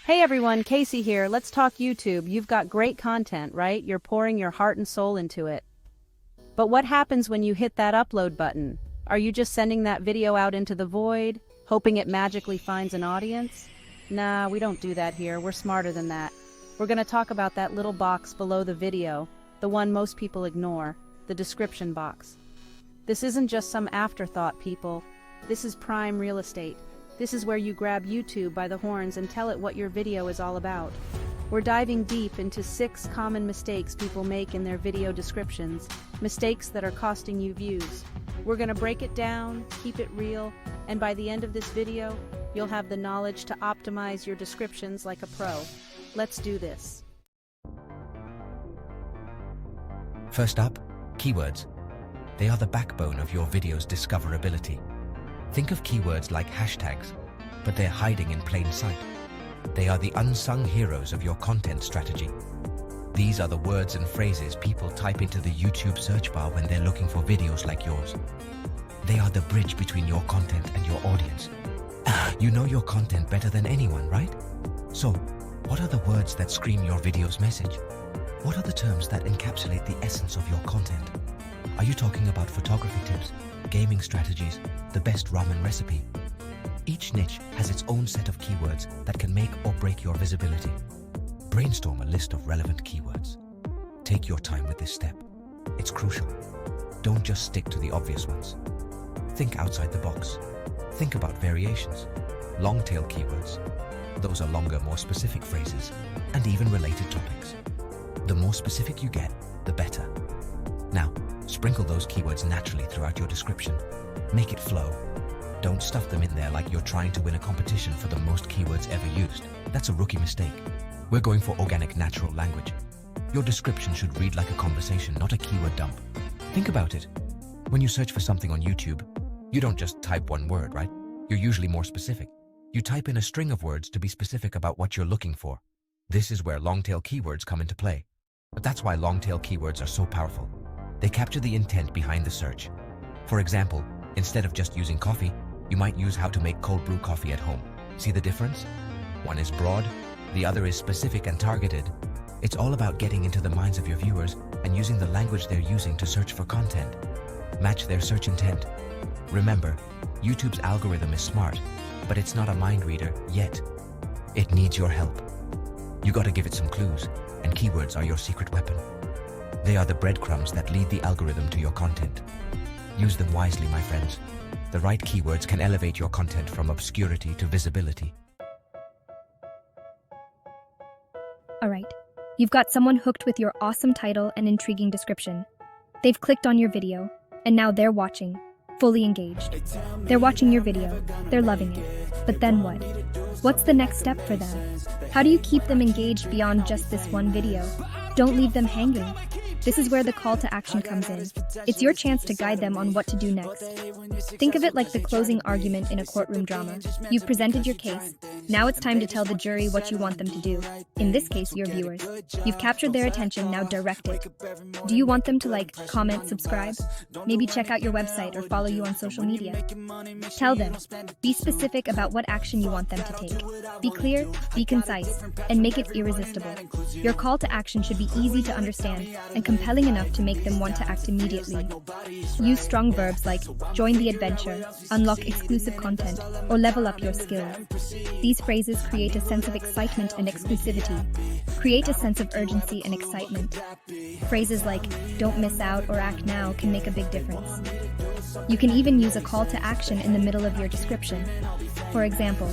Hey everyone, Casey here. Let's talk YouTube. You've got great content, right? You're pouring your heart and soul into it. But what happens when you hit that upload button? Are you just sending that video out into the void, hoping it magically finds an audience? Nah, we don't do that here. We're smarter than that. We're gonna talk about that little box below the video, the one most people ignore, the description box. This isn't just some afterthought, people. This is prime real estate. This is where you grab YouTube by the horns and tell it what your video is all about. We're diving deep into 6 common mistakes people make in their video descriptions, mistakes that are costing you views. We're gonna break it down, keep it real, and by the end of this video, you'll have the knowledge to optimize your descriptions like a pro. Let's do this. First up, keywords. They are the backbone of your video's discoverability. Think of keywords like hashtags, but they're hiding in plain sight. They are the unsung heroes of your content strategy. These are the words and phrases people type into the YouTube search bar when they're looking for videos like yours. They are the bridge between your content and your audience. You know your content better than anyone, right? So, what are the words that scream your video's message? What are the terms that encapsulate the essence of your content? Are you talking about photography tips, gaming strategies, the best ramen recipe? Each niche has its own set of keywords that can make or break your visibility. Brainstorm a list of relevant keywords. Take your time with this step. It's crucial. Don't just stick to the obvious ones. Think outside the box. Think about variations. Long-tail keywords. Those are longer, more specific phrases, and even related topics. The more specific you get, the better. Now, sprinkle those keywords naturally throughout your description. Make it flow. Don't stuff them in there like you're trying to win a competition for the most keywords ever used. That's a rookie mistake. We're going for organic, natural language. Your description should read like a conversation, not a keyword dump. Think about it. When you search for something on YouTube, you don't just type one word, right? You're usually more specific. You type in a string of words to be specific about what you're looking for. This is where long-tail keywords come into play. But that's why long-tail keywords are so powerful. They capture the intent behind the search. For example, instead of just using coffee, you might use how to make cold brew coffee at home. See the difference? One is broad, the other is specific and targeted. It's all about getting into the minds of your viewers and using the language they're using to search for content. Match their search intent. Remember, YouTube's algorithm is smart, but it's not a mind reader yet. It needs your help. You gotta give it some clues, and keywords are your secret weapon. They are the breadcrumbs that lead the algorithm to your content. Use them wisely, my friends. The right keywords can elevate your content from obscurity to visibility. Alright, you've got someone hooked with your awesome title and intriguing description. They've clicked on your video, and now they're watching, fully engaged. They're watching your video, they're loving it. But then what? What's the next step for them? How do you keep them engaged beyond just this one video? Don't leave them hanging. This is where the call to action comes in. It's your chance to guide them on what to do next. Think of it like the closing argument in a courtroom drama. You've presented your case. Now it's time to tell the jury what you want them to do. In this case, your viewers. You've captured their attention, now direct it. Do you want them to like, comment, subscribe? Maybe check out your website or follow you on social media. Tell them. Be specific about what action you want them to take. Be clear, be concise, and make it irresistible. Your call to action should be easy to understand and compelling enough to make them want to act immediately. Use strong verbs like join the adventure, unlock exclusive content, or level up your skills. These phrases create a sense of excitement and exclusivity. Create a sense of urgency and excitement. Phrases like don't miss out or act now can make a big difference. You can even use a call to action in the middle of your description. For example,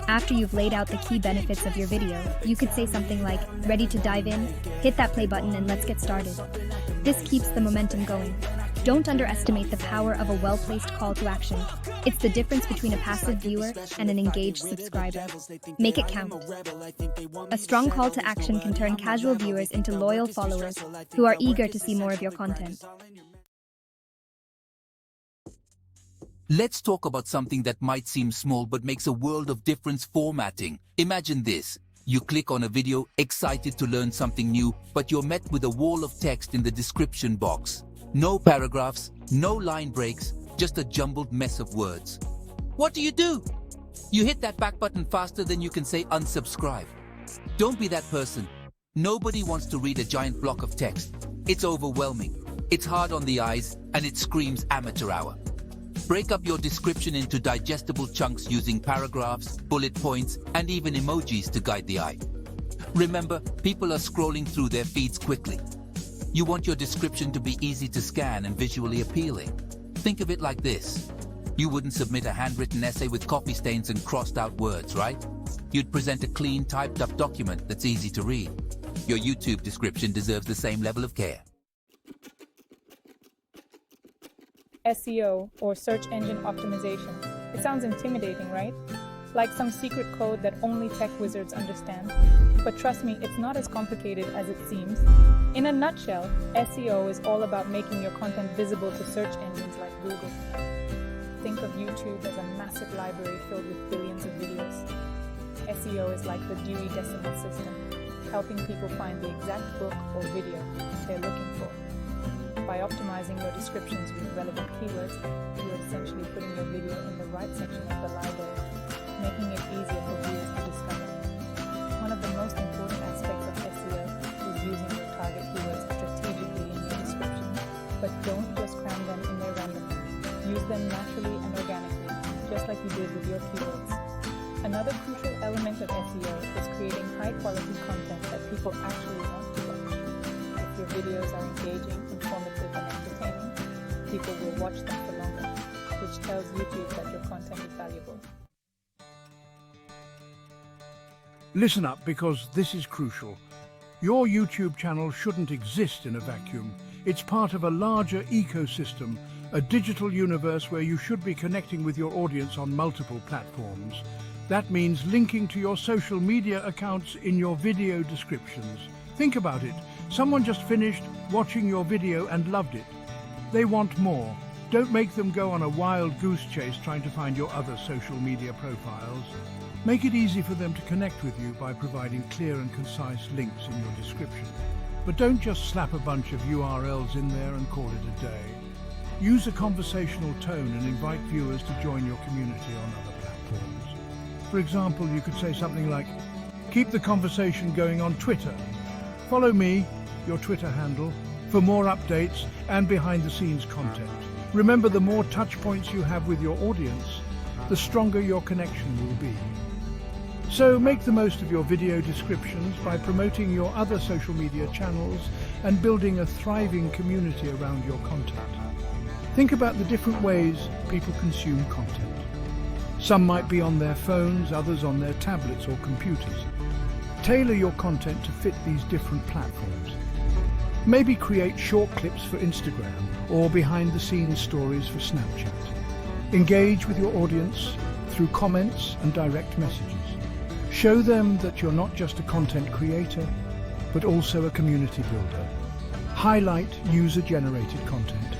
after you've laid out the key benefits of your video, you could say something like, ready to dive in? Hit that play button and let's get started. This keeps the momentum going. Don't underestimate the power of a well-placed call to action. It's the difference between a passive viewer and an engaged subscriber. Make it count. A strong call to action can turn casual viewers into loyal followers who are eager to see more of your content. Let's talk about something that might seem small but makes a world of difference: formatting. Imagine this. You click on a video, excited to learn something new, but you're met with a wall of text in the description box. No paragraphs, no line breaks, just a jumbled mess of words. What do? You hit that back button faster than you can say unsubscribe. Don't be that person. Nobody wants to read a giant block of text. It's overwhelming. It's hard on the eyes, and it screams amateur hour. Break up your description into digestible chunks using paragraphs, bullet points, and even emojis to guide the eye. Remember, people are scrolling through their feeds quickly. You want your description to be easy to scan and visually appealing. Think of it like this. You wouldn't submit a handwritten essay with coffee stains and crossed out words, right? You'd present a clean, typed up document that's easy to read. Your YouTube description deserves the same level of care. SEO, or search engine optimization. It sounds intimidating, right? Like some secret code that only tech wizards understand. But trust me, it's not as complicated as it seems. In a nutshell, SEO is all about making your content visible to search engines like Google. Think of YouTube as a massive library filled with billions of videos. SEO is like the Dewey Decimal System, helping people find the exact book or video they're looking for. By optimizing your descriptions with relevant keywords, you're essentially putting your video in the right section of the library, making it easier for viewers to discover. One of the most important aspects of SEO is using your target keywords strategically in your description, but don't just cram them in there randomly. Use them naturally and organically, just like you did with your keywords. Another crucial element of SEO is creating high-quality content that people actually want to watch. If your videos are engaging, informative, and entertaining, people will watch them for longer, which tells YouTube that your content is valuable. Listen up, because this is crucial. Your YouTube channel shouldn't exist in a vacuum. It's part of a larger ecosystem, a digital universe where you should be connecting with your audience on multiple platforms. That means linking to your social media accounts in your video descriptions. Think about it. Someone just finished watching your video and loved it. They want more. Don't make them go on a wild goose chase trying to find your other social media profiles. Make it easy for them to connect with you by providing clear and concise links in your description. But don't just slap a bunch of URLs in there and call it a day. Use a conversational tone and invite viewers to join your community on other platforms. For example, you could say something like, "Keep the conversation going on Twitter. Follow me, your Twitter handle, for more updates and behind-the-scenes content." Remember, the more touch points you have with your audience, the stronger your connection will be. So make the most of your video descriptions by promoting your other social media channels and building a thriving community around your content. Think about the different ways people consume content. Some might be on their phones, others on their tablets or computers. Tailor your content to fit these different platforms. Maybe create short clips for Instagram or behind-the-scenes stories for Snapchat. Engage with your audience through comments and direct messages. Show them that you're not just a content creator, but also a community builder. Highlight user-generated content.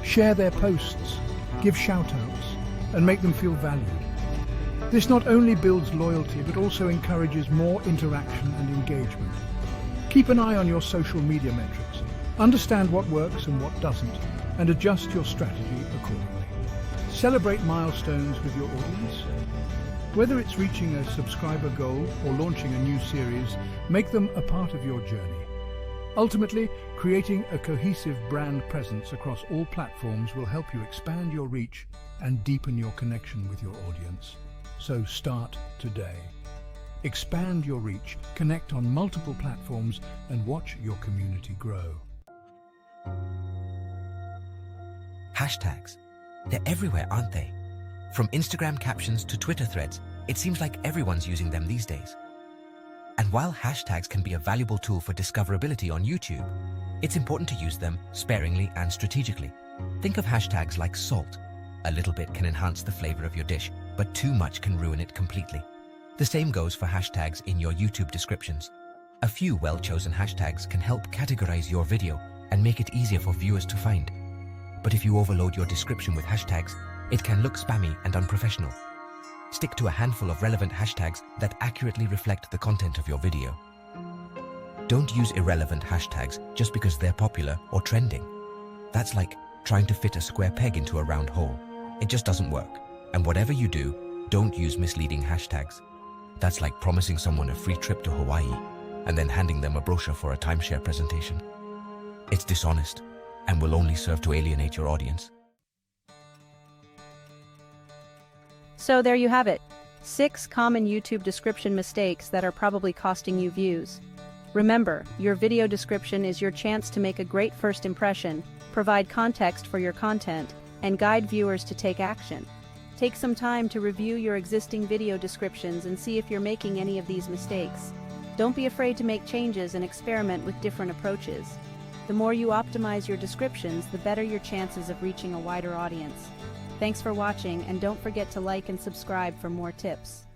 Share their posts, give shout-outs, and make them feel valued. This not only builds loyalty, but also encourages more interaction and engagement. Keep an eye on your social media metrics. Understand what works and what doesn't, and adjust your strategy accordingly. Celebrate milestones with your audience. Whether it's reaching a subscriber goal or launching a new series, make them a part of your journey. Ultimately, creating a cohesive brand presence across all platforms will help you expand your reach and deepen your connection with your audience. So start today. Expand your reach, connect on multiple platforms, and watch your community grow. Hashtags. They're everywhere, aren't they? From Instagram captions to Twitter threads, it seems like everyone's using them these days. And while hashtags can be a valuable tool for discoverability on YouTube, it's important to use them sparingly and strategically. Think of hashtags like salt. A little bit can enhance the flavor of your dish, but too much can ruin it completely. The same goes for hashtags in your YouTube descriptions. A few well-chosen hashtags can help categorize your video and make it easier for viewers to find. But if you overload your description with hashtags, it can look spammy and unprofessional. Stick to a handful of relevant hashtags that accurately reflect the content of your video. Don't use irrelevant hashtags just because they're popular or trending. That's like trying to fit a square peg into a round hole. It just doesn't work. And whatever you do, don't use misleading hashtags. That's like promising someone a free trip to Hawaii and then handing them a brochure for a timeshare presentation. It's dishonest and will only serve to alienate your audience. So there you have it. 6 common YouTube description mistakes that are probably costing you views. Remember, your video description is your chance to make a great first impression, provide context for your content, and guide viewers to take action. Take some time to review your existing video descriptions and see if you're making any of these mistakes. Don't be afraid to make changes and experiment with different approaches. The more you optimize your descriptions, the better your chances of reaching a wider audience. Thanks for watching, and don't forget to like and subscribe for more tips.